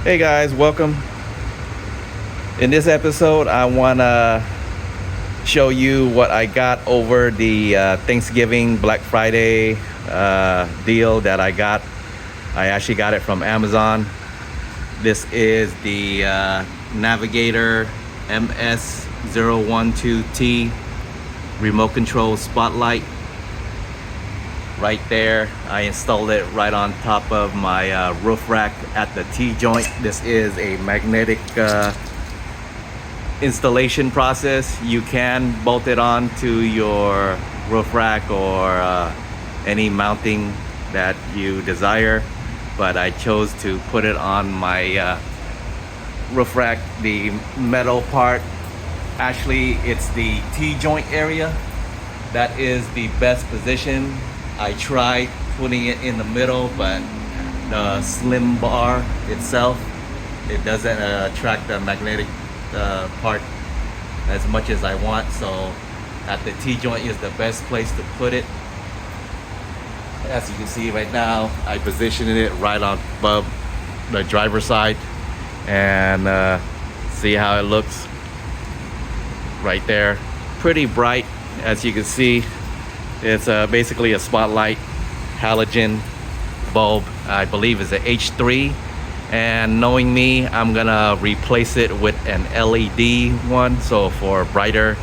Hey guys, welcome. In this episode, I want to show you what I got over the Thanksgiving Black Friday deal that I got. I actually got it from Amazon. This is the Navigator MS-012T remote control spotlight. Right there, I installed it right on top of my roof rack at the T-joint. This is a magnetic installation process. You can bolt it on to your roof rack or any mounting that you desire, but I chose to put it on my roof rack. The metal part, actually it's the T-joint area that is the best position. I tried putting it in the middle, but the slim bar itself, it doesn't attract the magnetic part as much as I want. So at the T-joint is the best place to put it. As you can see right now, I positioned it right on above the driver's side, and see how it looks right there. Pretty bright, as you can see. It's basically a spotlight halogen bulb. I believe it's an H3, and knowing me, I'm gonna replace it with an LED one, so for brighter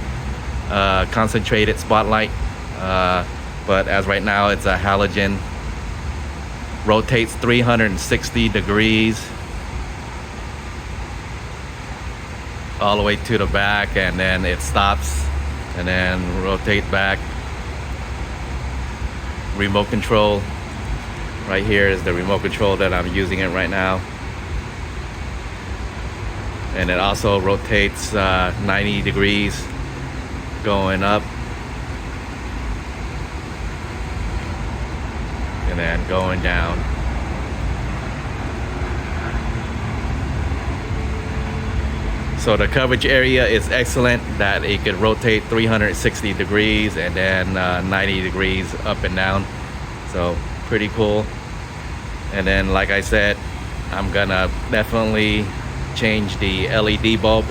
concentrated spotlight. But as right now, it's a halogen. Rotates 360 degrees all the way to the back, and then it stops and then rotate back. Remote control right here is the remote control that I'm using it right now, and it also rotates 90 degrees going up and then going down. So the coverage area is excellent, that it could rotate 360 degrees and then 90 degrees up and down. So pretty cool. And then, like I said, I'm gonna definitely change the LED bulb.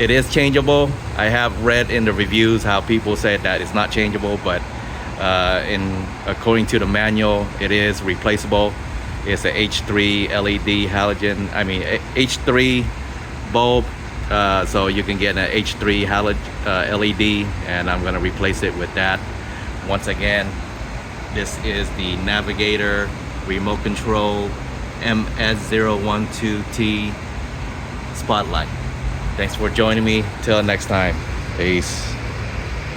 It is changeable. I have read in the reviews how people said that it's not changeable, but according to the manual, it is replaceable. It's a H3 LED halogen, H3 bulb. So you can get an H3 LED, and I'm gonna replace it with that. Once again, this is the Navigator remote control MS-012T spotlight. Thanks for joining me. Till next time. Peace.